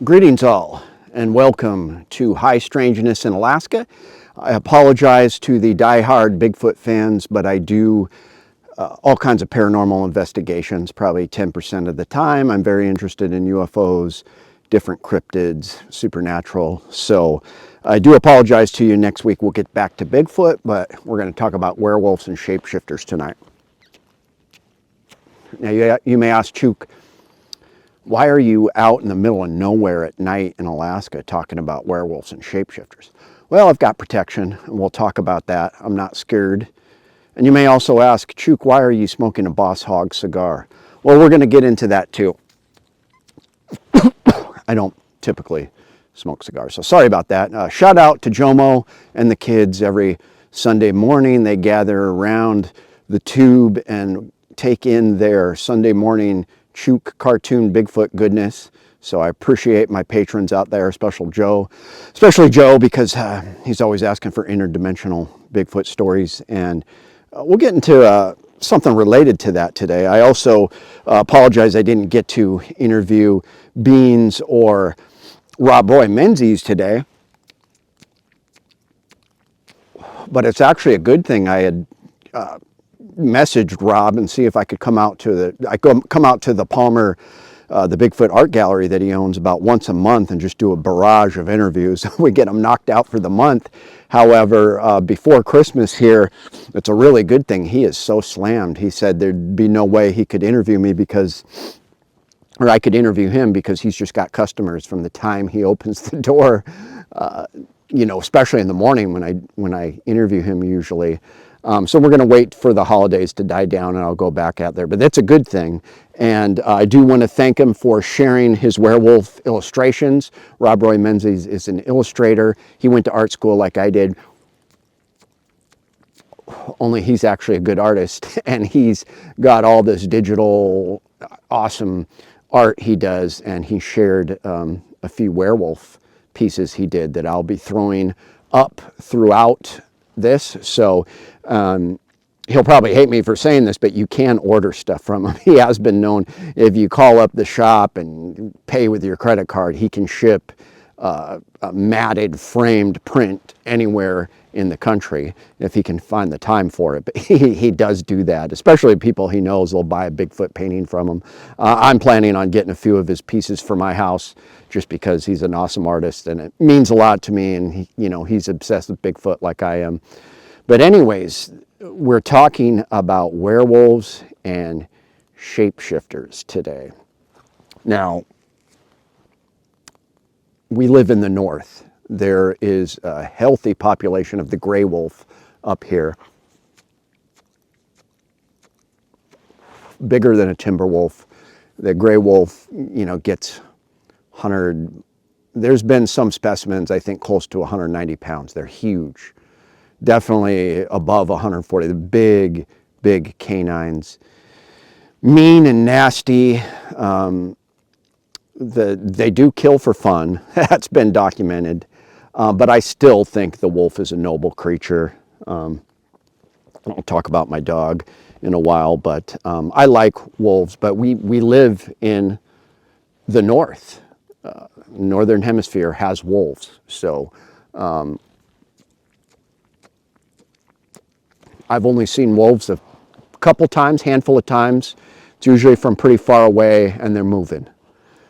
Greetings all, and welcome to High Strangeness in Alaska. I apologize to the die-hard Bigfoot fans, but I do all kinds of paranormal investigations, probably 10% of the time. I'm very interested in UFOs, different cryptids, supernatural. So I do apologize to you. Next week we'll get back to Bigfoot, but we're going to talk about werewolves and shapeshifters tonight. Now you may ask, Chuke, why are you out in the middle of nowhere at night in Alaska talking about werewolves and shapeshifters? Well, I've got protection, and we'll talk about that. I'm not scared. And you may also ask, Chuke, why are you smoking a Boss Hog cigar? Well, we're going to get into that too. I don't typically smoke cigars, so sorry about that. Shout out to Jomo and the kids. Every Sunday morning they gather around the tube and take in their Sunday morning Chuke cartoon Bigfoot goodness. So I appreciate my patrons out there, especially Joe because he's always asking for interdimensional Bigfoot stories. And we'll get into something related to that today. I also apologize I didn't get to interview Beans or Rob Roy Menzies today. But it's actually a good thing I had messaged Rob and see if I could come out to the Palmer, the Bigfoot art gallery that he owns about once a month and just do a barrage of interviews. We get him knocked out for the month. However, before Christmas here, it's a really good thing. He is so slammed. He said there'd be no way he could interview me or I could interview him because he's just got customers from the time he opens the door, especially in the morning when I interview him usually. So we're going to wait for the holidays to die down and I'll go back out there. But that's a good thing. And I do want to thank him for sharing his werewolf illustrations. Rob Roy Menzies is an illustrator. He went to art school like I did. Only he's actually a good artist. And he's got all this digital awesome art he does. And he shared a few werewolf pieces he did that I'll be throwing up throughout this. So he'll probably hate me for saying this, but you can order stuff from him. He has been known, if you call up the shop and pay with your credit card, he can ship a matted framed print anywhere in the country if he can find the time for it. But he does do that, especially people he knows will buy a Bigfoot painting from him. I'm planning on getting a few of his pieces for my house just because he's an awesome artist and it means a lot to me, and he's obsessed with Bigfoot like I am. But anyways, we're talking about werewolves and shapeshifters today. Now, we live in the north. There is a healthy population of the gray wolf up here. Bigger than a timber wolf. The gray wolf, gets 100. There's been some specimens, I think, close to 190 pounds. They're huge. Definitely above 140. The big, big canines. Mean and nasty. They do kill for fun. That's been documented. But I still think the wolf is a noble creature. I'll talk about my dog in a while, but I like wolves. But we live in the north. Northern hemisphere has wolves. So I've only seen wolves a couple times, handful of times. It's usually from pretty far away and they're moving.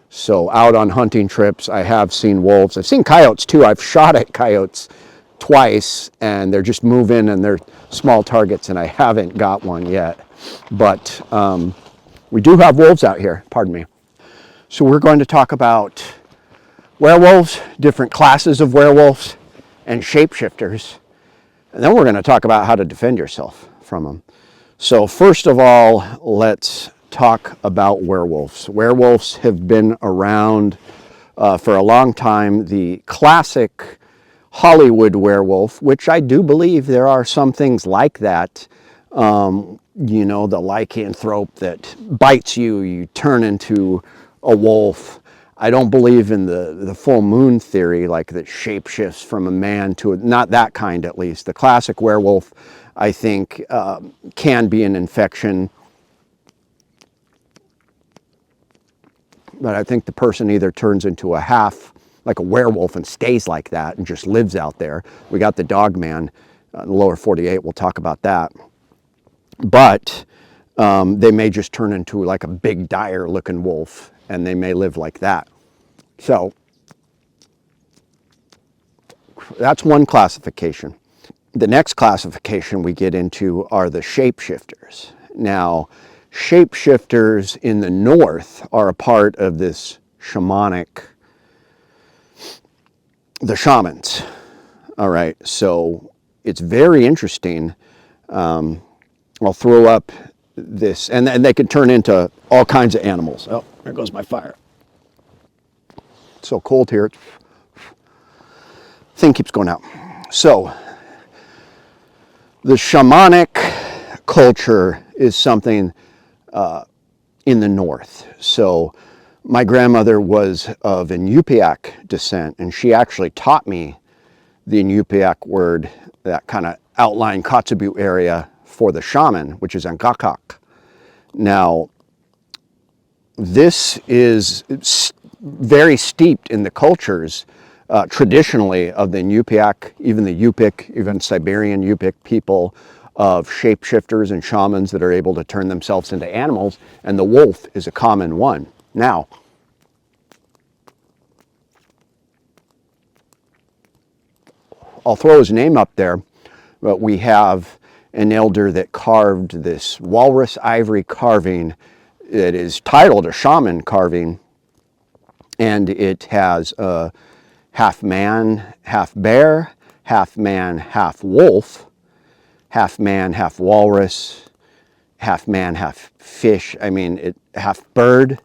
So out on hunting trips, I have seen wolves. I've seen coyotes too. I've shot at coyotes twice and they're just moving and they're small targets and I haven't got one yet. But we do have wolves out here, pardon me. So we're going to talk about werewolves, different classes of werewolves, and shapeshifters. And then we're going to talk about how to defend yourself from them. So first of all, let's talk about werewolves. Werewolves have been around for a long time. The classic Hollywood werewolf, which I do believe there are some things like that. The lycanthrope that bites you, you turn into a wolf. I don't believe in the full moon theory, like that shapeshifts from a man to not that kind at least. The classic werewolf, I think, can be an infection But I think the person either turns into a half, like a werewolf, and stays like that and just lives out there. We got the dog man in the lower 48. We'll talk about that. But they may just turn into like a big dire looking wolf, and they may live like that. So that's one classification. The next classification we get into are the shapeshifters. Now, shapeshifters in the north are a part of this shamanic, the shamans. All right, so it's very interesting. I'll throw up this, and they can turn into all kinds of animals. Oh, there goes my fire. It's so cold here. Thing keeps going out. So, the shamanic culture is something in the north. So my grandmother was of Inupiaq descent, and she actually taught me the Inupiaq word, that kind of outlying Kotzebue area for the shaman, which is Angakak. Now, this is very steeped in the cultures traditionally of the Inupiaq, even the Yupik, even Siberian Yupik people, of shapeshifters and shamans that are able to turn themselves into animals, and the wolf is a common one. Now, I'll throw his name up there, but we have an elder that carved this walrus ivory carving that is titled a shaman carving, and it has a half man, half bear, half man, half wolf, half man, half walrus, half man, half fish. I mean, half bird.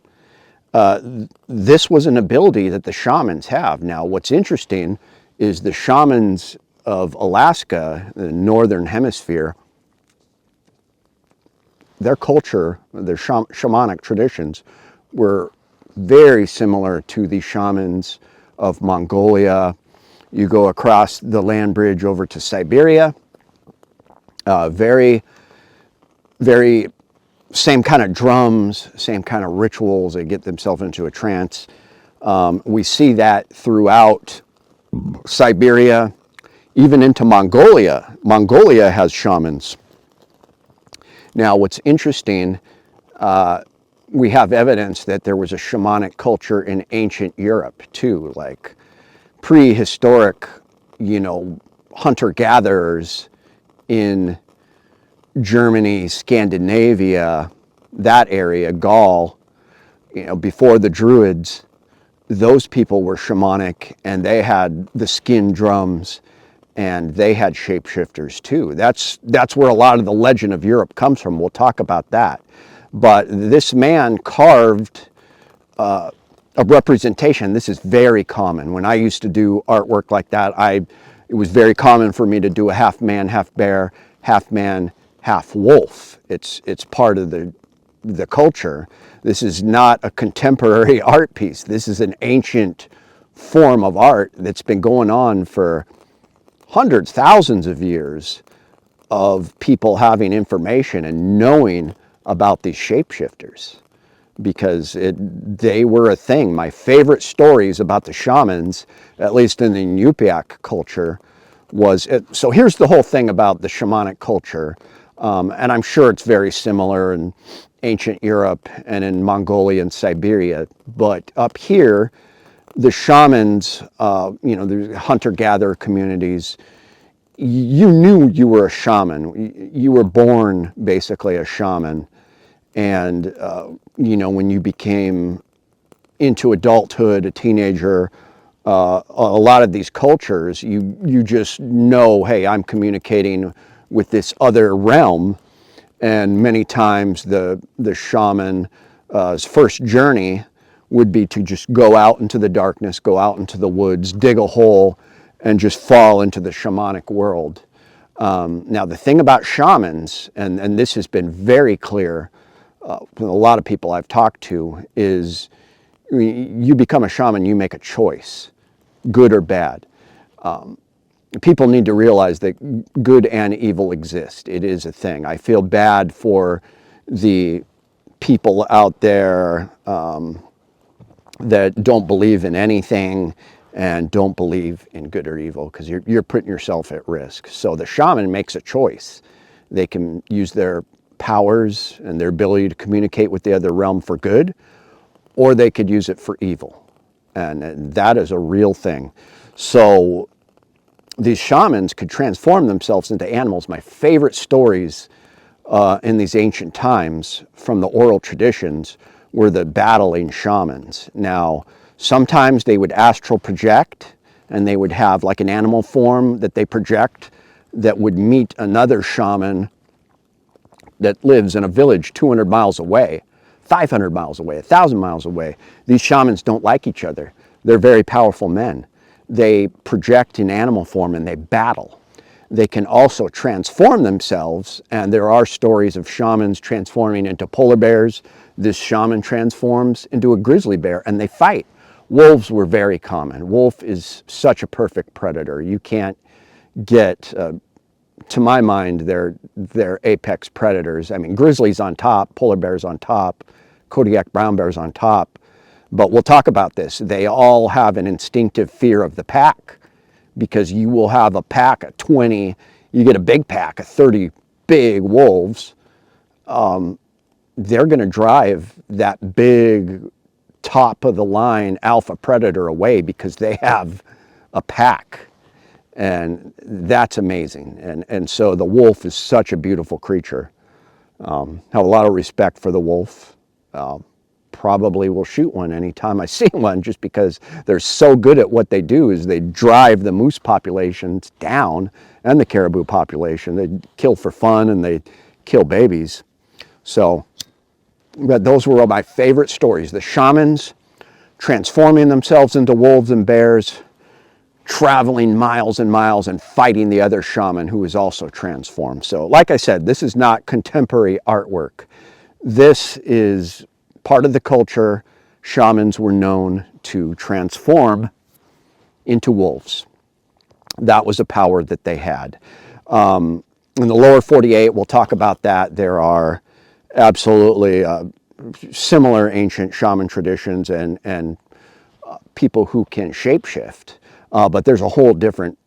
This was an ability that the shamans have. Now, what's interesting is the shamans of Alaska, the northern hemisphere, their culture, their shamanic traditions were very similar to the shamans of Mongolia. You go across the land bridge over to Siberia, very, very same kind of drums, same kind of rituals. They get themselves into a trance. We see that throughout Siberia, even into Mongolia. Mongolia has shamans. Now, what's interesting, we have evidence that there was a shamanic culture in ancient Europe too, like prehistoric, hunter-gatherers in Germany, Scandinavia, that area, Gaul, before the Druids. Those people were shamanic, and they had the skin drums, and they had shapeshifters too. That's where a lot of the legend of Europe comes from. We'll talk about that. But this man carved a representation. This is very common. When I used to do artwork like that, it was very common for me to do a half man, half bear, half man, half wolf. It's part of the culture. This is not a contemporary art piece. This is an ancient form of art that's been going on for hundreds, thousands of years, of people having information and knowing about these shapeshifters, because they were a thing. My favorite stories about the shamans, at least in the Inupiaq culture, was so here's the whole thing about the shamanic culture, and I'm sure it's very similar in ancient Europe and in Mongolia and Siberia, but up here, the shamans, the hunter-gatherer communities, you knew you were a shaman. You were born basically a shaman. And, when you became into adulthood, a teenager, a lot of these cultures, you just know, hey, I'm communicating with this other realm. And many times the shaman's first journey would be to just go out into the darkness, go out into the woods, dig a hole, and just fall into the shamanic world. Now, the thing about shamans, and this has been very clear from a lot of people I've talked to, is you become a shaman, you make a choice, good or bad. People need to realize that good and evil exist. It is a thing. I feel bad for the people out there that don't believe in anything and don't believe in good or evil, because you're putting yourself at risk. So the shaman makes a choice. They can use their powers and their ability to communicate with the other realm for good, or they could use it for evil. And that is a real thing. So these shamans could transform themselves into animals. My favorite stories in these ancient times from the oral traditions were the battling shamans. Now, sometimes they would astral project, and they would have like an animal form that they project that would meet another shaman that lives in a village 200 miles away, 500 miles away, 1,000 miles away. These shamans don't like each other. They're very powerful men. They project in animal form and they battle. They can also transform themselves, and there are stories of shamans transforming into polar bears. This shaman transforms into a grizzly bear, and they fight. Wolves were very common. Wolf is such a perfect predator. You can't get, to my mind, they're apex predators. I mean, grizzlies on top, polar bears on top, Kodiak brown bears on top. But we'll talk about this. They all have an instinctive fear of the pack, because you will have a pack of 20, you get a big pack of 30 big wolves. They're going to drive that big top of the line alpha predator away because they have a pack. And that's amazing. And so the wolf is such a beautiful creature. Have a lot of respect for the wolf. Probably will shoot one anytime I see one, just because they're so good at what they do. Is they drive the moose populations down and the caribou population. They kill for fun and they kill babies. So but those were all my favorite stories. The shamans transforming themselves into wolves and bears, traveling miles and miles and fighting the other shaman who was also transformed. So like I said, this is not contemporary artwork. This is part of the culture. Shamans were known to transform into wolves. That was a power that they had. In the lower 48, we'll talk about that. There are absolutely similar ancient shaman traditions and people who can shapeshift, but there's a whole different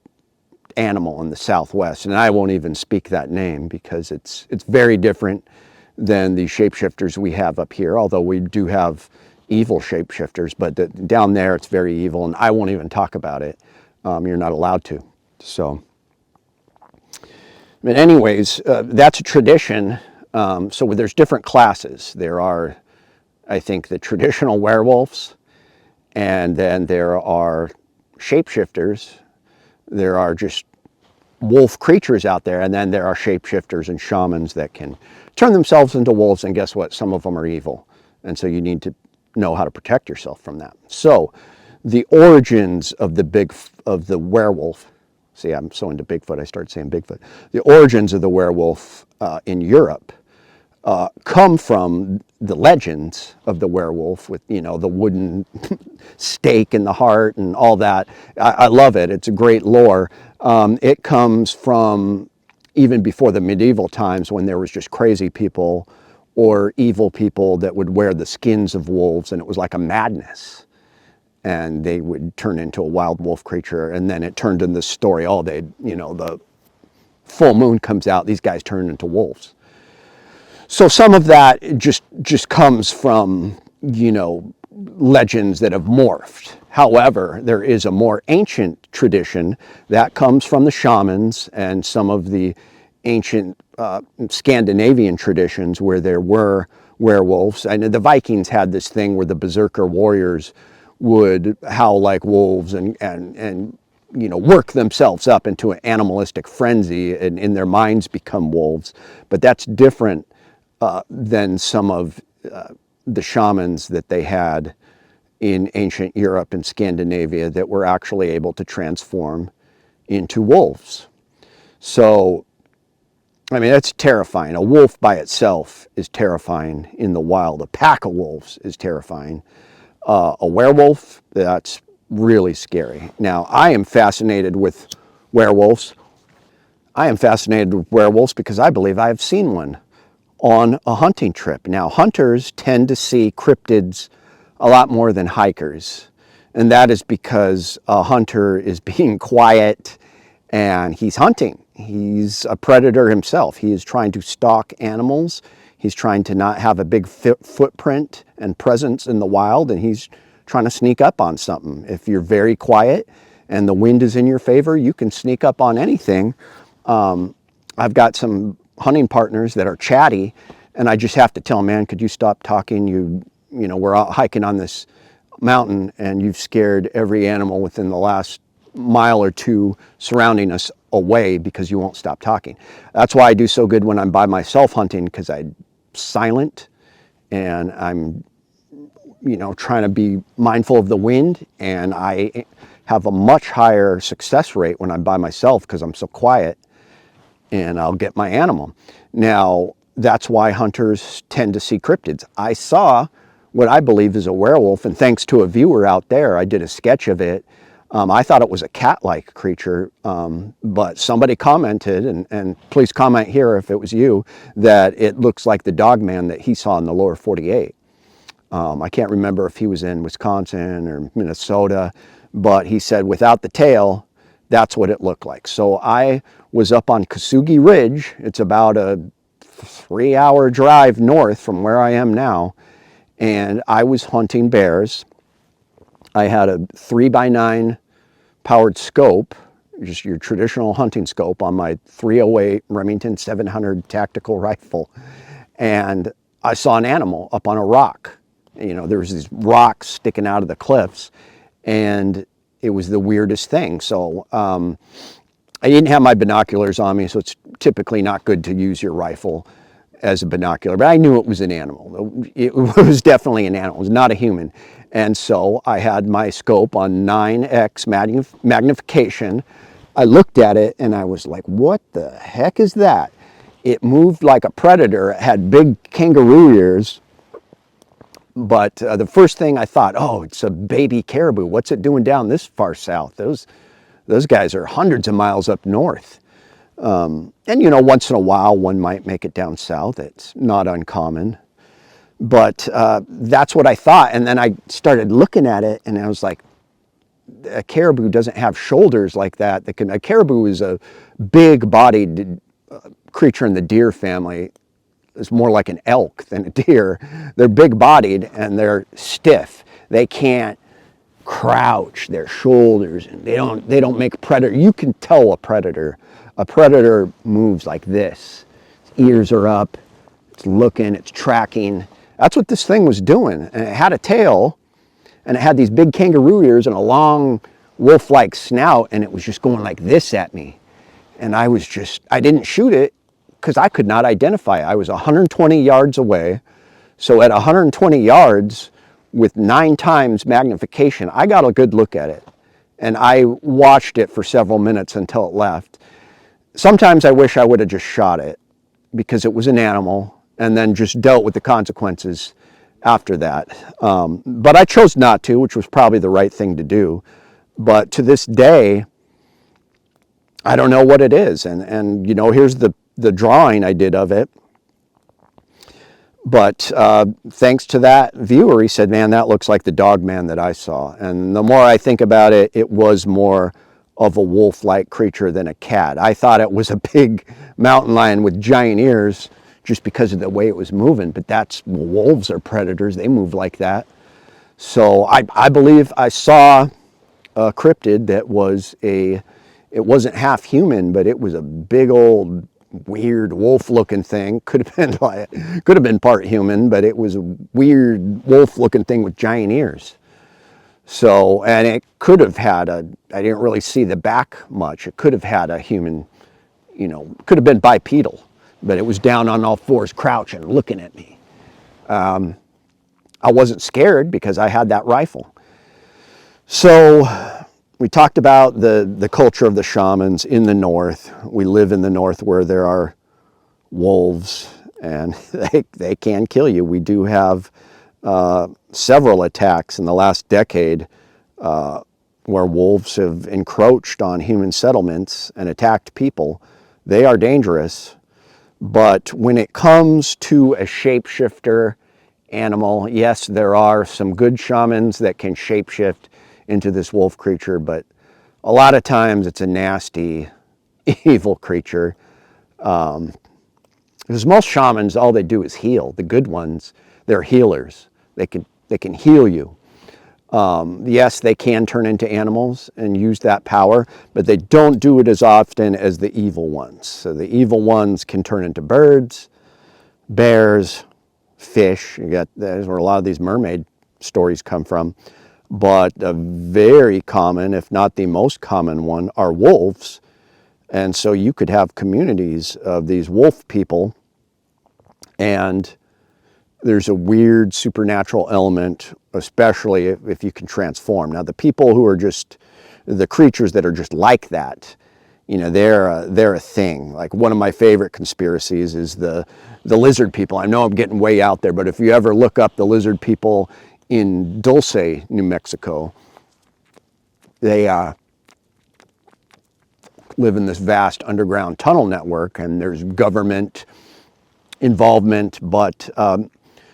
animal in the Southwest, and I won't even speak that name because it's very different than the shapeshifters we have up here, although we do have evil shapeshifters, but down there it's very evil, and I won't even talk about it. You're not allowed to. So, but anyways, that's a tradition. So there's different classes. There are, I think, the traditional werewolves, and then there are shapeshifters. There are just wolf creatures out there, and then there are shapeshifters and shamans that can turn themselves into wolves, and guess what? Some of them are evil, and so you need to know how to protect yourself from that. So the origins of the werewolf, see, I'm so into Bigfoot, I started saying Bigfoot. The origins of the werewolf in Europe come from the legends of the werewolf with, you know, the wooden stake in the heart and all that. I love it. It's a great lore. It comes from even before the medieval times, when there was just crazy people or evil people that would wear the skins of wolves, and it was like a madness. And they would turn into a wild wolf creature, and then it turned into this story. Oh, the full moon comes out, these guys turn into wolves. So some of that just comes from, legends that have morphed. However, there is a more ancient tradition that comes from the shamans and some of the ancient Scandinavian traditions where there were werewolves. And the Vikings had this thing where the berserker warriors would howl like wolves and work themselves up into an animalistic frenzy and in their minds become wolves. But that's different than some of the shamans that they had in ancient Europe and Scandinavia that were actually able to transform into wolves. So, I mean, that's terrifying. A wolf by itself is terrifying in the wild. A pack of wolves is terrifying. A werewolf, that's really scary. Now, I am fascinated with werewolves. I am fascinated with werewolves because I believe I have seen one on a hunting trip. Now, hunters tend to see cryptids a lot more than hikers. And that is because a hunter is being quiet and he's hunting. He's a predator himself. He is trying to stalk animals. He's trying to not have a big footprint and presence in the wild, and he's trying to sneak up on something. If you're very quiet and the wind is in your favor, you can sneak up on anything. I've got some hunting partners that are chatty, and I just have to tell them, man, could you stop talking? You know, we're out hiking on this mountain and you've scared every animal within the last mile or two surrounding us away because you won't stop talking. That's why I do so good when I'm by myself hunting, because I'm silent and I'm, you know, trying to be mindful of the wind, and I have a much higher success rate when I'm by myself because I'm so quiet, and I'll get my animal. Now, that's why hunters tend to see cryptids. I saw what I believe is a werewolf, and thanks to a viewer out there, I did a sketch of it. I thought it was a cat-like creature, but somebody commented, and please comment here if it was you, that it looks like the dog man that he saw in the lower 48. I can't remember if he was in Wisconsin or Minnesota, but he said without the tail, that's what it looked like. So I was up on Kasugi Ridge. It's about a 3-hour drive north from where I am now, and I was hunting bears. I had a 3x9 powered scope, just your traditional hunting scope, on my 308 Remington 700 tactical rifle. And I saw an animal up on a rock. You know, there was these rocks sticking out of the cliffs, and it was the weirdest thing. So I didn't have my binoculars on me, so it's typically not good to use your rifle as a binocular, but I knew it was an animal. It was definitely an animal. It was not a human. And so I had my scope on 9x magnification. I looked at it and I was like, what the heck is that? It moved like a predator. It had big kangaroo ears. But the first thing I thought, oh, it's a baby caribou. What's it doing down this far south? Those guys are hundreds of miles up north. And, you know, once in a while, one might make it down south. It's not uncommon. But that's what I thought. And then I started looking at it, and I was like, a caribou doesn't have shoulders like that. A caribou is a big-bodied creature in the deer family. It's more like an elk than a deer. They're big-bodied, and they're stiff. They can't crouch their shoulders, and they don't make predator. You can tell a predator. A predator moves like this. Its ears are up. It's looking. It's tracking. That's what this thing was doing. And it had a tail, and it had these big kangaroo ears and a long wolf-like snout, and it was just going like this at me. And I didn't shoot it because I could not identify it. I was 120 yards away. So at 120 yards with 9 times magnification, I got a good look at it. And I watched it for several minutes until it left. Sometimes I wish I would have just shot it because it was an animal, and then just dealt with the consequences after that. But I chose not to, which was probably the right thing to do. But to this day, I don't know what it is. And you know, here's the drawing I did of it. But thanks to that viewer, he said, man, that looks like the dog man that I saw. And the more I think about it, it was more of a wolf-like creature than a cat. I thought it was a big mountain lion with giant ears just because of the way it was moving. But wolves are predators. They move like that. So I believe I saw a cryptid that it wasn't half human, but it was a big old weird wolf-looking thing. Could have been part human, but it was a weird wolf-looking thing with giant ears. So, and it could have had I didn't really see the back much. It could have had a human, you know, could have been bipedal, but it was down on all fours, crouching, looking at me. I wasn't scared because I had that rifle. So we talked about the culture of the shamans in the north. We live in the north where there are wolves, and they can kill you. We do have several attacks in the last decade where wolves have encroached on human settlements and attacked people. They are dangerous, but when it comes to a shapeshifter animal. Yes, there are some good shamans that can shapeshift into this wolf creature, but a lot of times it's a nasty, evil creature. Because most shamans, all they do is heal. The good ones, they're healers. They can heal you. Yes, they can turn into animals and use that power, but they don't do it as often as the evil ones. So the evil ones can turn into birds, bears, fish. That's where a lot of these mermaid stories come from. But a very common, if not the most common one, are wolves. And so you could have communities of these wolf people, and there's a weird supernatural element, especially if you can transform. Now, the people who are just, the creatures that are just like that, you know, they're a thing. Like, one of my favorite conspiracies is the lizard people. I know I'm getting way out there, but if you ever look up the lizard people in Dulce, New Mexico, they live in this vast underground tunnel network, and there's government involvement, but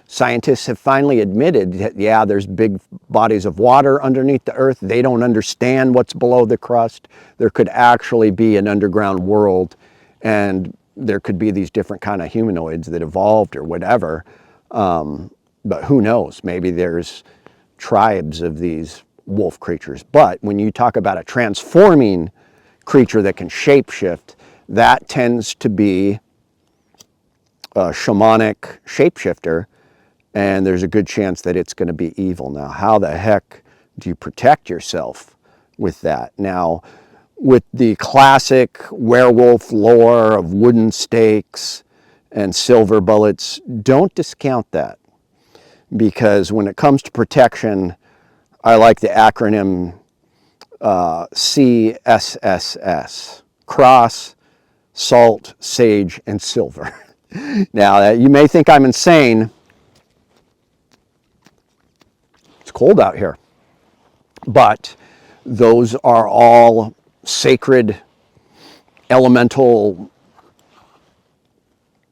scientists have finally admitted that, yeah, there's big bodies of water underneath the earth. They don't understand what's below the crust. There could actually be an underground world, and there could be these different kind of humanoids that evolved or whatever. But who knows? Maybe there's tribes of these wolf creatures. But when you talk about a transforming creature that can shapeshift, that tends to be a shamanic shapeshifter, and there's a good chance that it's going to be evil. Now, how the heck do you protect yourself with that? Now, with the classic werewolf lore of wooden stakes and silver bullets, don't discount that, because when it comes to protection, I like the acronym CSSS: cross, salt, sage, and silver. Now, you may think I'm insane. It's cold out here. But those are all sacred elemental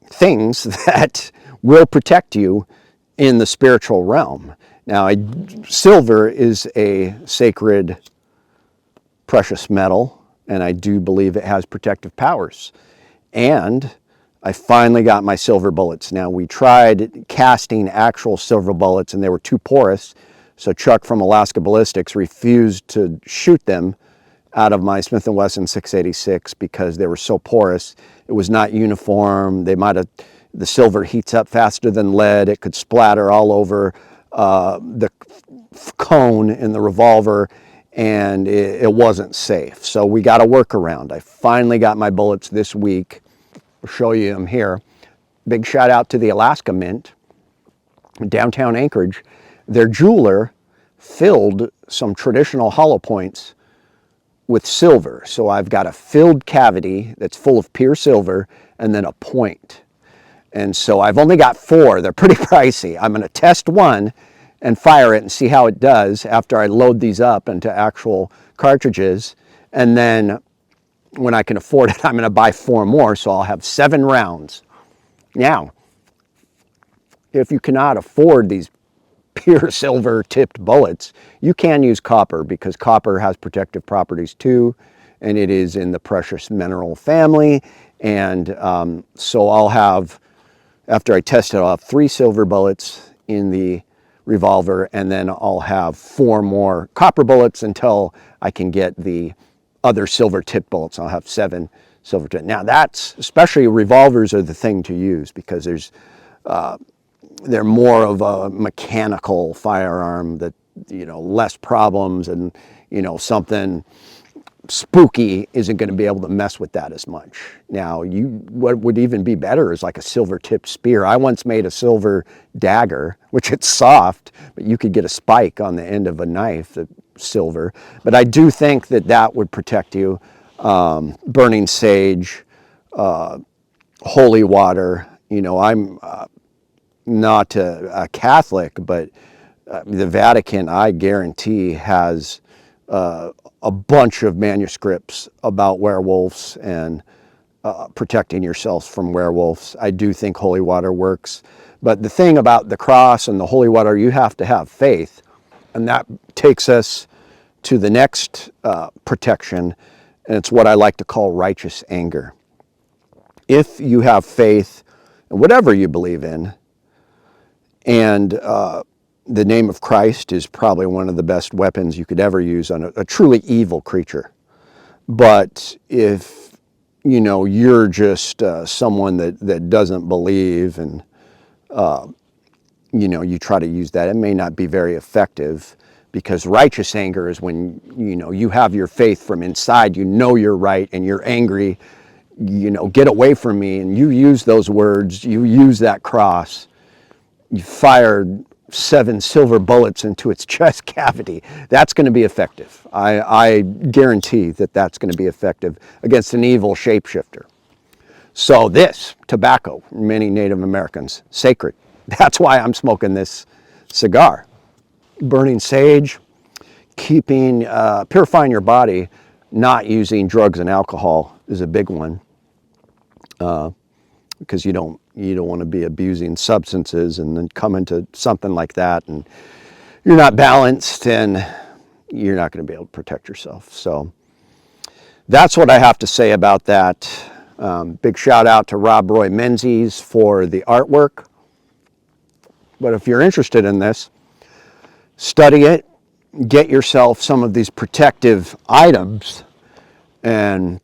things that will protect you in the spiritual realm. Now, silver is a sacred precious metal, and I do believe it has protective powers. And I finally got my silver bullets. Now, we tried casting actual silver bullets, and they were too porous, so Chuck from Alaska Ballistics refused to shoot them out of my Smith & Wesson 686 because they were so porous. It was not uniform. The silver heats up faster than lead. It could splatter all over the cone in the revolver, and it wasn't safe. So we got a workaround. I finally got my bullets this week. I'll show you them here. Big shout out to the Alaska Mint, downtown Anchorage. Their jeweler filled some traditional hollow points with silver. So I've got a filled cavity that's full of pure silver and then a point. And so I've only got 4. They're pretty pricey. I'm going to test one and fire it and see how it does after I load these up into actual cartridges. And then when I can afford it, I'm going to buy 4 more, so I'll have 7 rounds. Now, if you cannot afford these pure silver tipped bullets, you can use copper, because copper has protective properties too, and it is in the precious mineral family. And so I'll have, after I test it, I'll have 3 silver bullets in the revolver, and then I'll have 4 more copper bullets until I can get the other silver tip bullets. I'll have 7 silver tip. Now, that's, especially revolvers are the thing to use, because they're more of a mechanical firearm that, you know, less problems, and, you know, something spooky isn't going to be able to mess with that as much. Now, what would even be better is like a silver tipped spear. I once made a silver dagger, which it's soft, but you could get a spike on the end of a knife, silver. But I do think that would protect you. Burning sage, holy water. You know, I'm not a Catholic, but the Vatican, I guarantee, has a bunch of manuscripts about werewolves, and protecting yourselves from werewolves. I do think holy water works. But the thing about the cross and the holy water, you have to have faith. And that takes us to the next protection, and it's what I like to call righteous anger. If you have faith in whatever you believe in, and the name of Christ is probably one of the best weapons you could ever use on a truly evil creature. But if you're just someone that doesn't believe, and you try to use that, it may not be very effective, because righteous anger is when you have your faith from inside, you're right and you're angry, get away from me, and you use those words, you use that cross, you fired 7 silver bullets into its chest cavity. That's going to be effective. I guarantee that that's going to be effective against an evil shapeshifter. So this, tobacco, many Native Americans, sacred. That's why I'm smoking this cigar. Burning sage, purifying your body, not using drugs and alcohol is a big one, because you don't want to be abusing substances and then come into something like that and you're not balanced, and you're not going to be able to protect yourself. So that's what I have to say about that. Big shout out to Rob Roy Menzies for the artwork. But if you're interested in this, study it, get yourself some of these protective items, and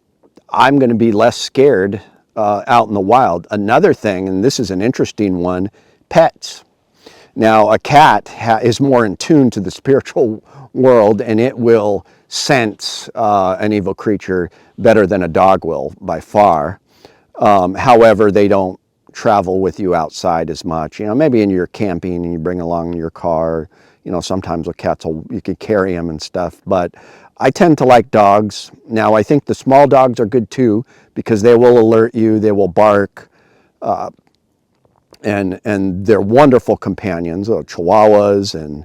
I'm going to be less scared out in the wild. Another thing, and this is an interesting one, pets. Now, a cat is more in tune to the spiritual world, and it will sense an evil creature better than a dog will, by far. However, they don't travel with you outside as much. Maybe in your camping and you bring along your car. Sometimes with cats, you can carry them and stuff. But I tend to like dogs. Now, I think the small dogs are good too, because they will alert you, they will bark, and they're wonderful companions. Chihuahuas, and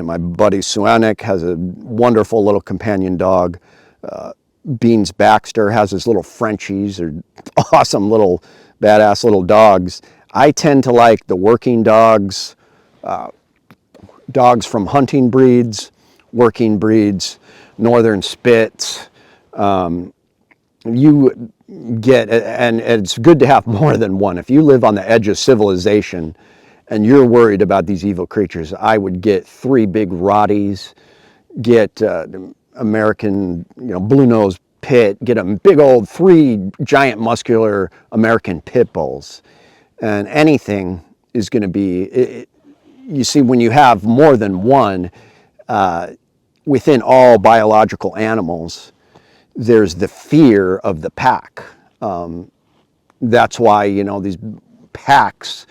my buddy Shamanic has a wonderful little companion dog. Beans Baxter has his little Frenchies. They're awesome little badass little dogs. I tend to like the working dogs, dogs from hunting breeds, working breeds, northern spits. You get, and it's good to have more than one. If you live on the edge of civilization and you're worried about these evil creatures, I would get 3 big Rotties, get American, blue nose pit, get a big old 3 giant muscular American pit bulls, and anything is going to be, you see, when you have more than one, within all biological animals, there's the fear of the pack. That's why, these packs,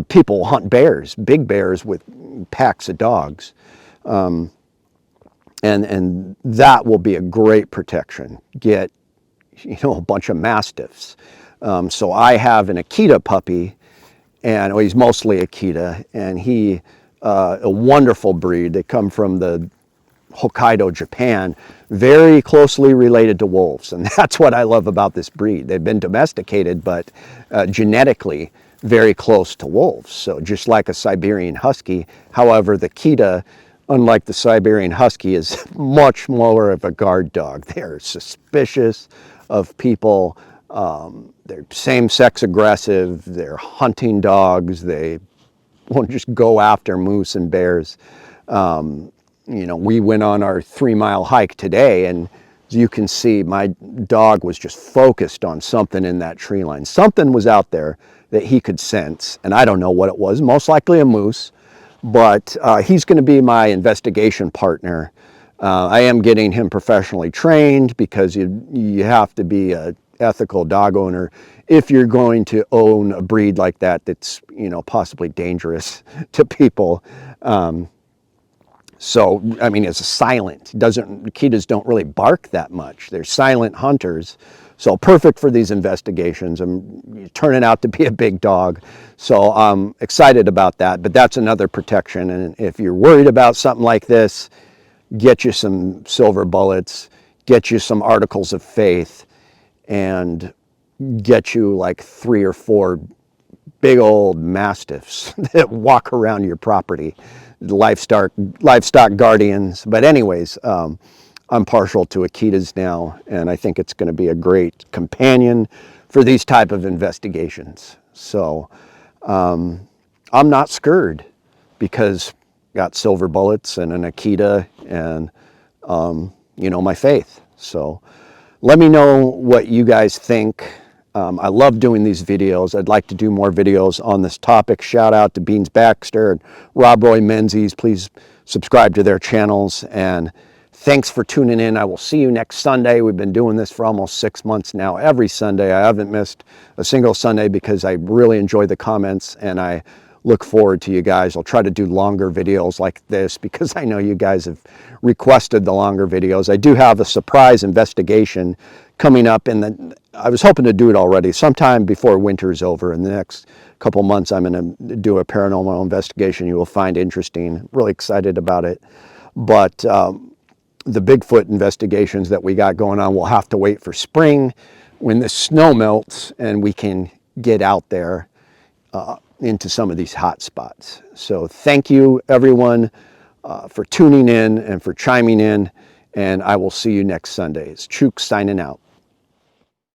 people hunt bears, big bears with packs of dogs. And that will be a great protection. Get, a bunch of Mastiffs. So I have an Akita puppy, and he's mostly Akita, and he, a wonderful breed. They come from the Hokkaido, Japan, very closely related to wolves. And that's what I love about this breed. They've been domesticated, but genetically very close to wolves. So just like a Siberian Husky, however, the Akita, unlike the Siberian Husky, is much more of a guard dog. They're suspicious of people. They're same-sex aggressive. They're hunting dogs. They won't just go after moose and bears. We went on our 3-mile hike today, and as you can see, my dog was just focused on something in that tree line. Something was out there that he could sense, and I don't know what it was, most likely a moose, but he's going to be my investigation partner. I am getting him professionally trained, because you have to be an ethical dog owner if you're going to own a breed like that that's possibly dangerous to people. So, I mean, it's silent. Akitas don't really bark that much. They're silent hunters. So perfect for these investigations. And turning out to be a big dog. So I'm excited about that. But that's another protection. And if you're worried about something like this, get you some silver bullets, get you some articles of faith, and get you like 3 or 4 big old mastiffs that walk around your property, livestock guardians. But anyways, I'm partial to Akitas now, and I think it's going to be a great companion for these type of investigations. So I'm not scared because got silver bullets and an Akita and you know, my faith. So let me know what you guys think. I love doing these videos. I'd like to do more videos on this topic. Shout out to Beans Baxter and Rob Roy Menzies. Please subscribe to their channels, and thanks for tuning in. I will see you next Sunday. We've been doing this for almost 6 months now. Every Sunday. I haven't missed a single Sunday because I really enjoy the comments, and I look forward to you guys. I'll try to do longer videos like this because I know you guys have requested the longer videos. I do have a surprise investigation coming up I was hoping to do it already sometime before winter's over. In the next couple months, I'm going to do a paranormal investigation you will find interesting. Really excited about it. But the Bigfoot investigations that we got going on will have to wait for spring when the snow melts and we can get out there into some of these hot spots. So thank you everyone for tuning in and for chiming in, and I will see you next Sunday. It's Chuke signing out.